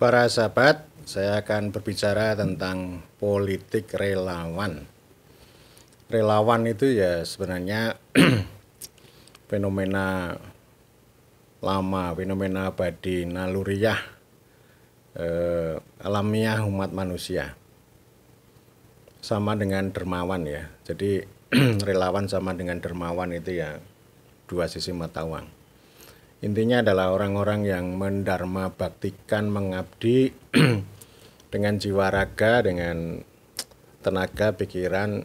Para sahabat, saya akan berbicara tentang politik relawan. Relawan itu ya sebenarnya fenomena lama, fenomena abadi, naluriah, alamiah umat manusia. Sama dengan dermawan ya. Jadi relawan sama dengan dermawan itu ya dua sisi mata uang. Intinya adalah orang-orang yang mendarma baktikan, mengabdi dengan jiwa raga, dengan tenaga, pikiran,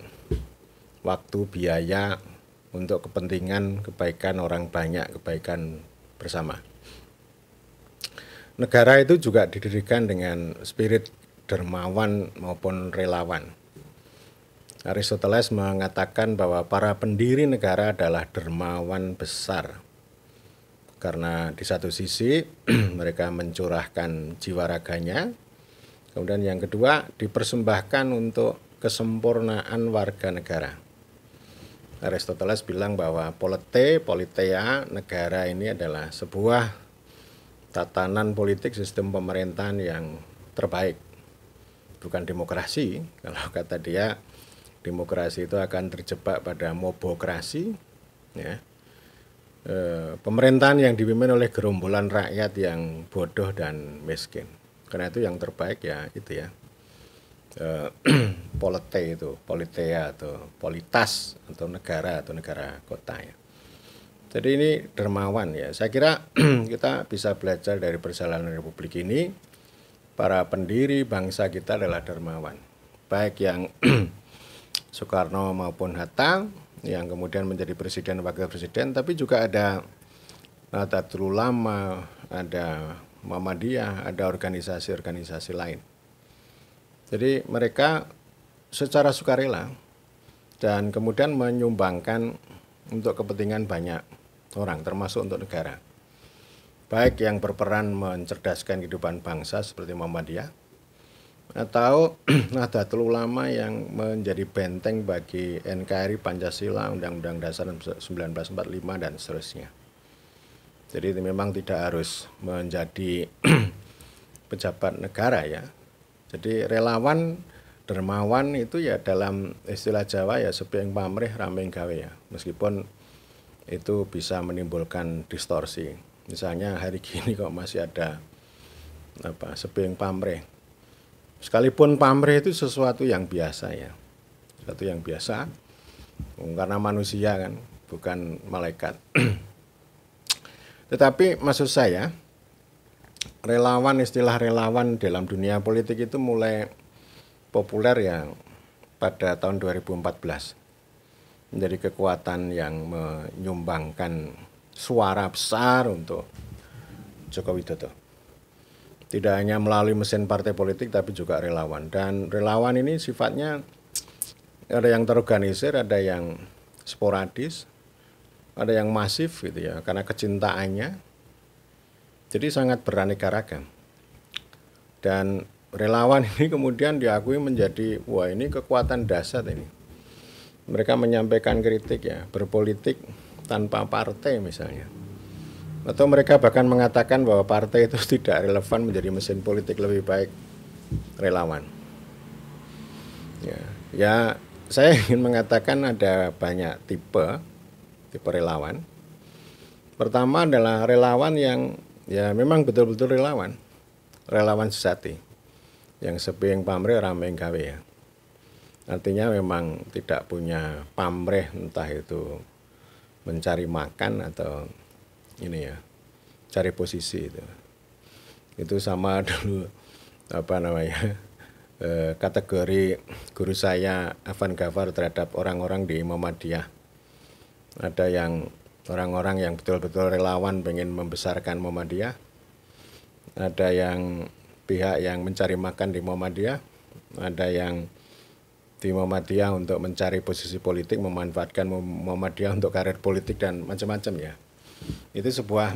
waktu, biaya untuk kepentingan kebaikan orang banyak, kebaikan bersama. Negara itu juga didirikan dengan spirit dermawan maupun relawan. Aristoteles mengatakan bahwa para pendiri negara adalah dermawan besar. Karena di satu sisi mereka mencurahkan jiwa raganya, kemudian yang kedua dipersembahkan untuk kesempurnaan warga negara. Aristoteles bilang bahwa politeia, negara ini adalah sebuah tatanan politik sistem pemerintahan yang terbaik. Bukan demokrasi, kalau kata dia demokrasi itu akan terjebak pada mobokrasi, ya. Pemerintahan yang dipimpin oleh gerombolan rakyat yang bodoh dan miskin. Karena itu yang terbaik ya itu ya, politea atau politas atau negara kota ya. Jadi ini dermawan ya. Saya kira kita bisa belajar dari perjalanan Republik ini. Para pendiri bangsa kita adalah dermawan. Baik yang Soekarno maupun Hatta yang kemudian menjadi presiden wakil presiden, tapi juga ada Nahdlatul Ulama, ada Muhammadiyah, ada organisasi-organisasi lain. Jadi mereka secara sukarela dan kemudian menyumbangkan untuk kepentingan banyak orang, termasuk untuk negara. Baik yang berperan mencerdaskan kehidupan bangsa seperti Muhammadiyah, atau Nahdlatul Ulama yang menjadi benteng bagi NKRI, Pancasila, Undang-Undang Dasar 1945 dan seterusnya. Jadi memang tidak harus menjadi pejabat negara ya. Jadi relawan, dermawan itu ya dalam istilah Jawa ya sepieng pamrih rameng gawe ya. Meskipun itu bisa menimbulkan distorsi. Misalnya hari gini kok masih ada sepieng pamrih. Sekalipun pamrih itu sesuatu yang biasa ya, sesuatu yang biasa, karena manusia kan, bukan malaikat. Tetapi maksud saya, relawan, istilah relawan dalam dunia politik itu mulai populer ya pada tahun 2014. Menjadi kekuatan yang menyumbangkan suara besar untuk Joko Widodo. Tidak hanya melalui mesin partai politik tapi juga relawan. Dan relawan ini sifatnya ada yang terorganisir, ada yang sporadis, ada yang masif gitu ya, karena kecintaannya. Jadi sangat beraneka ragam. Dan relawan ini kemudian diakui menjadi, wah ini kekuatan dahsyat ini. Mereka menyampaikan kritik ya, berpolitik tanpa partai misalnya. Atau mereka bahkan mengatakan bahwa partai itu tidak relevan menjadi mesin politik, lebih baik relawan. Ya, saya ingin mengatakan ada banyak tipe relawan. Pertama adalah relawan yang ya memang betul-betul relawan sejati, yang sepieng pamrih rameng gawe ya. Artinya memang tidak punya pamrih, entah itu mencari makan atau ini ya, cari posisi itu sama dulu kategori guru saya Afan Ghaffar terhadap orang-orang di Muhammadiyah. Ada yang orang-orang yang betul-betul relawan pengen membesarkan Muhammadiyah, ada yang pihak yang mencari makan di Muhammadiyah, ada yang di Muhammadiyah untuk mencari posisi politik, memanfaatkan Muhammadiyah untuk karir politik dan macam-macam ya. Itu sebuah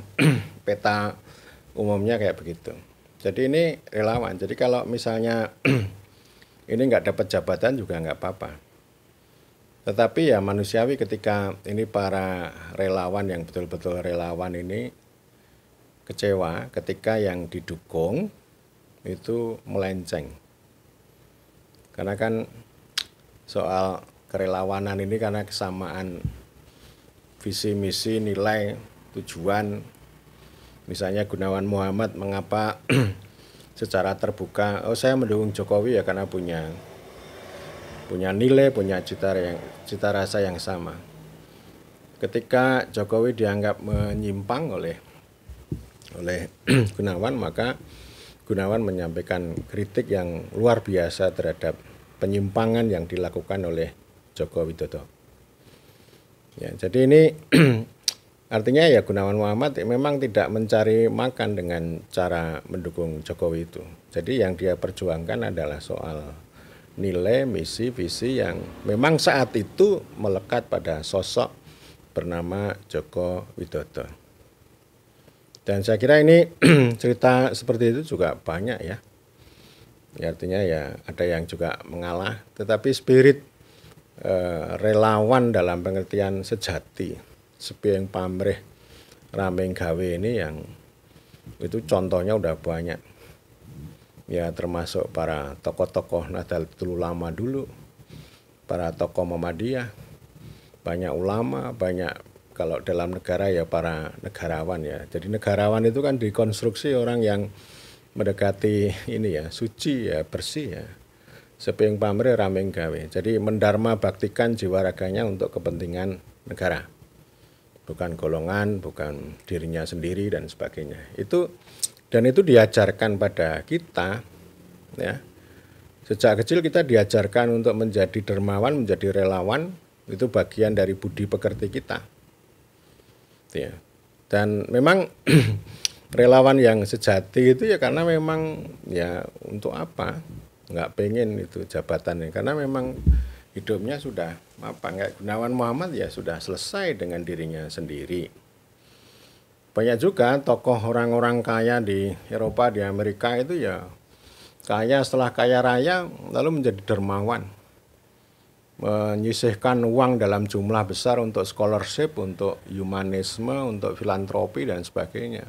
peta umumnya kayak begitu. Jadi ini relawan. Jadi kalau misalnya ini nggak dapat jabatan juga nggak apa-apa. Tetapi ya manusiawi ketika ini para relawan yang betul-betul relawan ini kecewa ketika yang didukung itu melenceng. Karena kan soal kerelawanan ini karena kesamaan visi misi, nilai, tujuan. Misalnya Gunawan Muhammad mengapa secara terbuka, oh saya mendukung Jokowi ya karena punya nilai, punya cita rasa yang sama. Ketika Jokowi dianggap menyimpang oleh Gunawan, maka Gunawan menyampaikan kritik yang luar biasa terhadap penyimpangan yang dilakukan oleh Joko Widodo. Ya, jadi ini artinya ya Gunawan Muhammad memang tidak mencari makan dengan cara mendukung Jokowi itu. Jadi yang dia perjuangkan adalah soal nilai, misi, visi yang memang saat itu melekat pada sosok bernama Joko Widodo. Dan saya kira ini cerita seperti itu juga banyak ya. Ya artinya ya ada yang juga mengalah, tetapi spirit relawan dalam pengertian sejati, sepieng pamrih rameng gawe ini yang itu contohnya udah banyak. Ya termasuk para tokoh-tokoh Nahdlatul Ulama dulu, para tokoh Muhammadiyah, banyak ulama, banyak kalau dalam negara ya para negarawan ya. Jadi negarawan itu kan dikonstruksi orang yang mendekati ini ya, suci ya, bersih ya. Sepieng pamrih rameng gawe. Jadi mendarma baktikan jiwa raganya untuk kepentingan negara. Bukan golongan, bukan dirinya sendiri dan sebagainya. Itu diajarkan pada kita ya. Sejak kecil kita diajarkan untuk menjadi dermawan, menjadi relawan, itu bagian dari budi pekerti kita. Ya. Dan memang relawan yang sejati itu ya karena memang ya untuk apa? Nggak pengen itu jabatannya karena memang hidupnya sudah nggak Gunawan Muhammad ya sudah selesai dengan dirinya sendiri. Banyak juga tokoh orang-orang kaya di Eropa, di Amerika itu ya kaya setelah kaya raya lalu menjadi dermawan, menyisihkan uang dalam jumlah besar untuk scholarship, untuk humanisme, untuk filantropi dan sebagainya.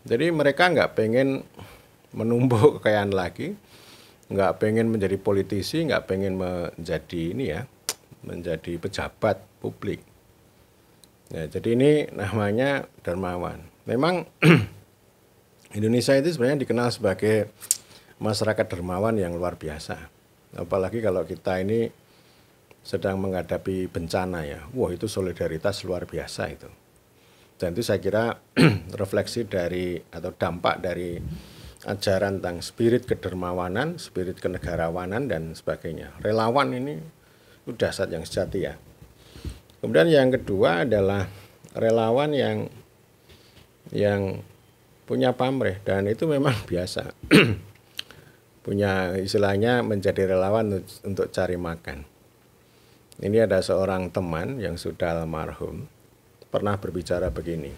Jadi mereka nggak pengen menumbuk kekayaan lagi, nggak pengen menjadi politisi, nggak pengen menjadi ini ya, menjadi pejabat publik. Ya, jadi ini namanya dermawan. Memang Indonesia itu sebenarnya dikenal sebagai masyarakat dermawan yang luar biasa. Apalagi kalau kita ini sedang menghadapi bencana ya, wah itu solidaritas luar biasa itu. Dan itu saya kira refleksi dari atau dampak dari ajaran tentang spirit kedermawanan, spirit kenegarawanan dan sebagainya. Relawan ini itu dasar yang sejati ya. Kemudian yang kedua adalah relawan yang punya pamrih dan itu memang biasa. Punya istilahnya menjadi relawan untuk cari makan. Ini ada seorang teman yang sudah almarhum pernah berbicara begini.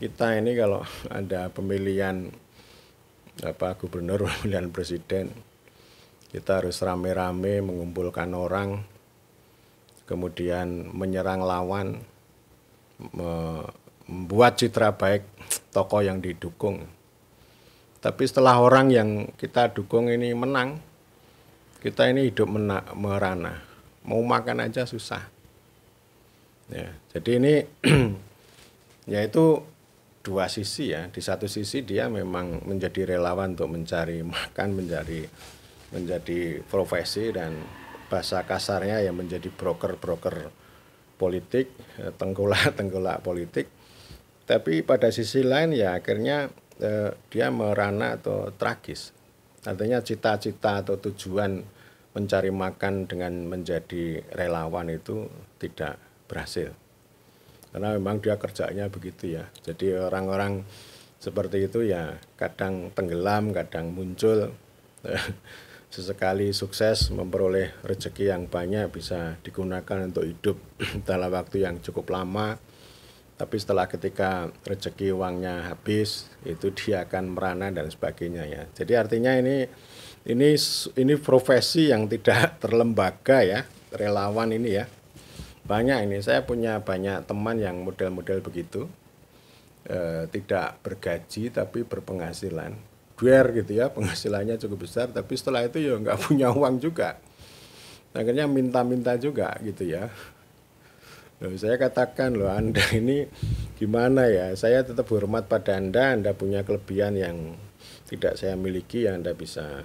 Kita ini kalau ada pemilihan gubernur, pemilihan presiden, kita harus rame-rame mengumpulkan orang, kemudian menyerang lawan, membuat citra baik tokoh yang didukung. Tapi setelah orang yang kita dukung ini menang, kita ini hidup merana, mau makan aja susah. Ya, jadi ini yaitu dua sisi ya. Di satu sisi dia memang menjadi relawan untuk mencari makan, menjadi profesi dan bahasa kasarnya ya menjadi broker-broker politik, tengkulak politik. Tapi pada sisi lain ya akhirnya dia merana atau tragis. Artinya cita-cita atau tujuan mencari makan dengan menjadi relawan itu tidak berhasil. Karena memang dia kerjanya begitu ya. Jadi orang-orang seperti itu ya kadang tenggelam, kadang muncul. Sesekali sukses memperoleh rezeki yang banyak bisa digunakan untuk hidup dalam waktu yang cukup lama. Tapi setelah ketika rezeki uangnya habis, itu dia akan merana dan sebagainya ya. Jadi artinya ini profesi yang tidak terlembaga ya, relawan ini ya. Banyak ini, saya punya banyak teman yang model-model begitu, tidak bergaji tapi berpenghasilan. duer gitu ya, penghasilannya cukup besar, tapi setelah itu ya nggak punya uang juga. Akhirnya minta-minta juga gitu ya. Loh, saya katakan loh Anda ini gimana ya, saya tetap hormat pada Anda punya kelebihan yang tidak saya miliki, yang Anda bisa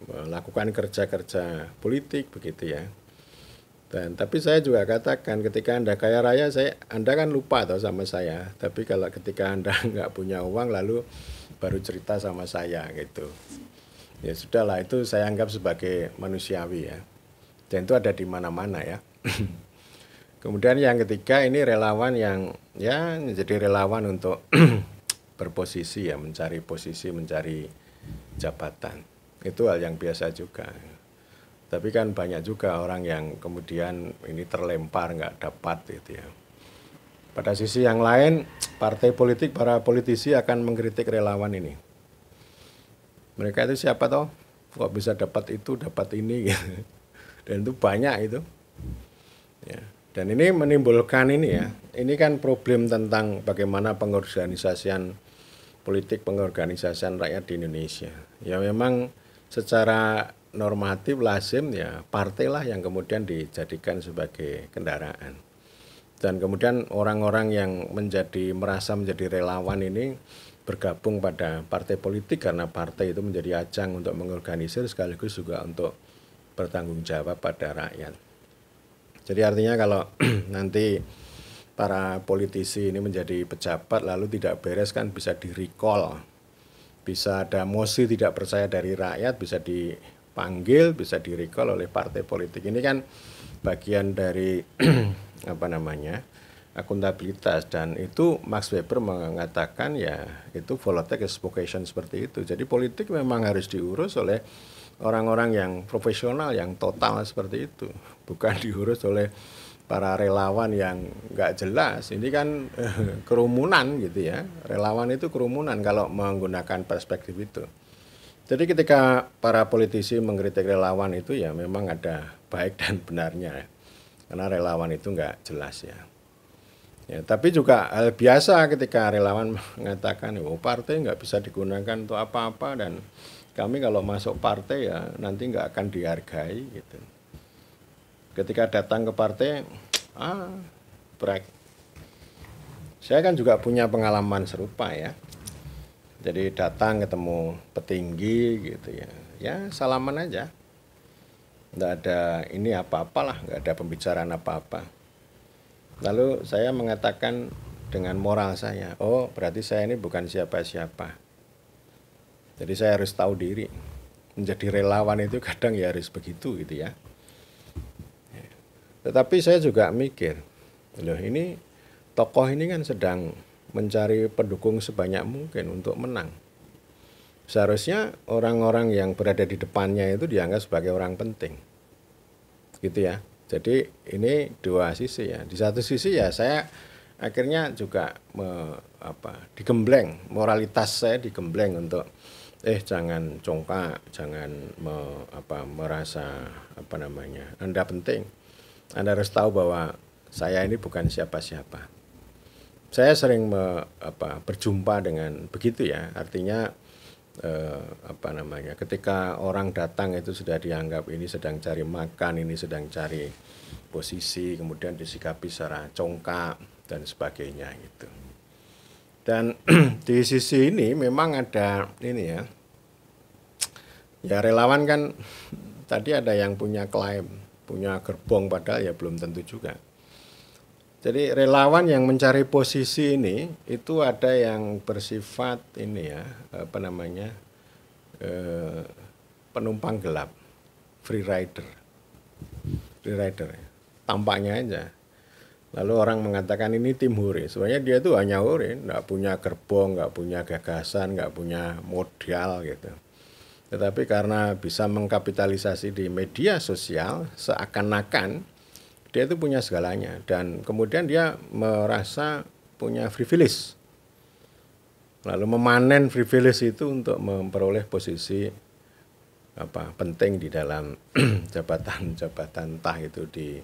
melakukan kerja-kerja politik begitu ya. Dan tapi saya juga katakan ketika Anda kaya raya, Anda kan lupa atau sama saya. Tapi kalau ketika Anda nggak punya uang lalu baru cerita sama saya gitu. Ya sudahlah, itu saya anggap sebagai manusiawi ya. Dan itu ada di mana-mana ya. Kemudian yang ketiga ini relawan yang ya menjadi relawan untuk berposisi ya, mencari posisi, mencari jabatan. Itu hal yang biasa juga. Tapi kan banyak juga orang yang kemudian ini terlempar nggak dapat gitu ya. Pada sisi yang lain, partai politik, para politisi akan mengkritik relawan ini. Mereka itu siapa toh? Kok bisa dapat itu, dapat ini gitu. Dan itu banyak itu. Ya. Dan ini menimbulkan ini ya. Ini kan problem tentang bagaimana pengorganisasian politik, pengorganisasian rakyat di Indonesia. Ya memang secara normatif lazim ya partailah yang kemudian dijadikan sebagai kendaraan. Dan kemudian orang-orang yang merasa menjadi relawan ini bergabung pada partai politik karena partai itu menjadi ajang untuk mengorganisir sekaligus juga untuk bertanggung jawab pada rakyat. Jadi artinya kalau nanti para politisi ini menjadi pejabat lalu tidak beres kan bisa di-recall. Bisa ada mosi tidak percaya dari rakyat, bisa dipanggil, bisa di-recall oleh partai politik. Ini kan bagian dari akuntabilitas, dan itu Max Weber mengatakan ya itu volatile vocation seperti itu. Jadi politik memang harus diurus oleh orang-orang yang profesional, yang total seperti itu, bukan diurus oleh para relawan yang nggak jelas. Ini kan kerumunan gitu ya. Relawan itu kerumunan kalau menggunakan perspektif itu. Jadi ketika para politisi mengkritik relawan itu ya memang ada baik dan benarnya, karena relawan itu nggak jelas ya. Ya, tapi juga hal biasa ketika relawan mengatakan, oh partai nggak bisa digunakan untuk apa-apa dan kami kalau masuk partai ya nanti nggak akan dihargai gitu. Ketika datang ke partai, brek. Saya kan juga punya pengalaman serupa ya. Jadi datang ketemu petinggi gitu ya, ya salaman aja. Nggak ada ini apa-apalah, nggak ada pembicaraan apa-apa. Lalu saya mengatakan dengan moral saya, oh berarti saya ini bukan siapa-siapa. Jadi saya harus tahu diri. Menjadi relawan itu kadang ya harus begitu gitu ya. Tetapi saya juga mikir, loh ini tokoh ini kan sedang mencari pendukung sebanyak mungkin untuk menang. Seharusnya orang-orang yang berada di depannya itu dianggap sebagai orang penting. Gitu ya. Jadi ini dua sisi ya. Di satu sisi ya saya akhirnya juga digembleng, moralitas saya digembleng untuk jangan congkak, jangan merasa Anda penting. Anda harus tahu bahwa saya ini bukan siapa-siapa. Saya sering berjumpa dengan begitu ya, artinya ketika orang datang itu sudah dianggap ini sedang cari makan, ini sedang cari posisi, kemudian disikapi secara congkak dan sebagainya gitu. Dan di sisi ini memang ada ini ya, relawan kan tadi ada yang punya klaim, punya gerbong, padahal ya belum tentu juga. Jadi relawan yang mencari posisi ini itu ada yang bersifat ini ya, penumpang gelap, free rider ya. Tampaknya aja. Lalu orang mengatakan ini tim hore. Sebenarnya dia itu hanya hore, nggak punya gerbong, nggak punya gagasan, nggak punya modal gitu. Tetapi karena bisa mengkapitalisasi di media sosial, seakan-akan dia itu punya segalanya. Dan kemudian dia merasa punya privilege. Lalu memanen privilege itu untuk memperoleh posisi penting di dalam jabatan-jabatan, entah itu di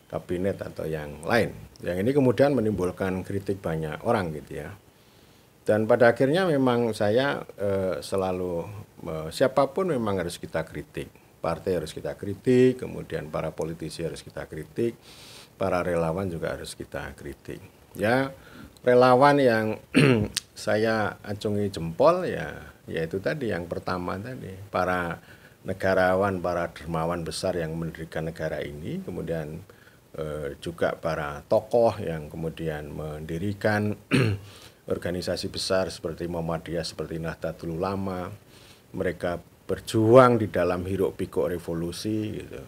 kabinet atau yang lain. Yang ini kemudian menimbulkan kritik banyak orang gitu ya. Dan pada akhirnya memang saya selalu siapapun memang harus kita kritik. Partai harus kita kritik, kemudian para politisi harus kita kritik, para relawan juga harus kita kritik. Ya, relawan yang saya acungi jempol ya, yaitu tadi yang pertama tadi, para negarawan, para dermawan besar yang mendirikan negara ini, kemudian juga para tokoh yang kemudian mendirikan organisasi besar seperti Muhammadiyah, seperti Nahdlatul Ulama. Mereka berjuang di dalam hiruk pikuk revolusi gitu.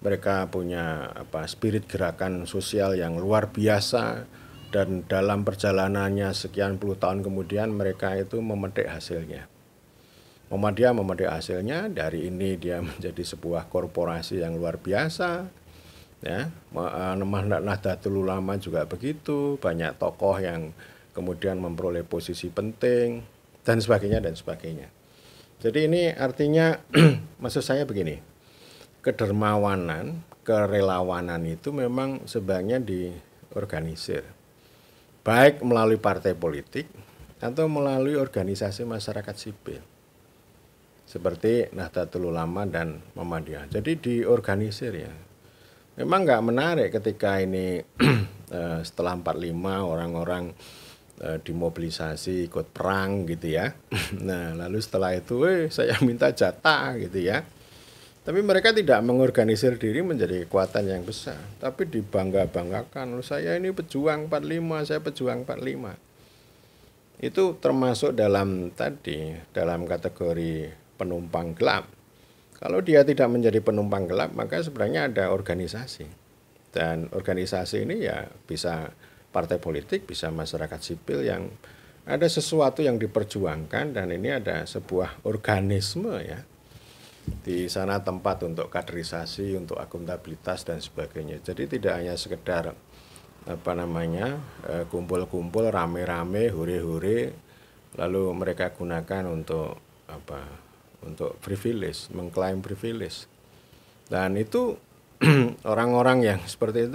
Mereka punya spirit gerakan sosial yang luar biasa, dan dalam perjalanannya sekian puluh tahun kemudian mereka itu memetik hasilnya. Muhammadiyah memetik hasilnya, dari ini dia menjadi sebuah korporasi yang luar biasa. Ya, Nahdlatul Ulama juga begitu, banyak tokoh yang kemudian memperoleh posisi penting dan sebagainya dan sebagainya. Jadi ini artinya maksud saya begini, kedermawanan, kerelawanan itu memang sebaiknya diorganisir, baik melalui partai politik atau melalui organisasi masyarakat sipil seperti Nahdlatul Ulama dan Muhammadiyah. Jadi diorganisir ya. Memang nggak menarik ketika ini setelah 45 orang-orang dimobilisasi ikut perang gitu ya. Nah lalu setelah itu saya minta jatah gitu ya. Tapi mereka tidak mengorganisir diri menjadi kekuatan yang besar, tapi dibangga-banggakan, saya ini pejuang 45, saya pejuang 45. Itu termasuk dalam kategori penumpang gelap. Kalau dia tidak menjadi penumpang gelap, maka sebenarnya ada organisasi. Dan organisasi ini ya bisa partai politik, bisa masyarakat sipil yang ada sesuatu yang diperjuangkan, dan ini ada sebuah organisme ya. Di sana tempat untuk kaderisasi, untuk akuntabilitas dan sebagainya. Jadi tidak hanya sekedar kumpul-kumpul rame-rame, hore-hore, lalu mereka gunakan untuk untuk privilege, mengklaim privilege. Dan itu orang-orang yang seperti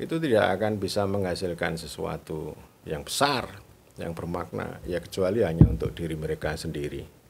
itu tidak akan bisa menghasilkan sesuatu yang besar, yang bermakna, ya kecuali hanya untuk diri mereka sendiri.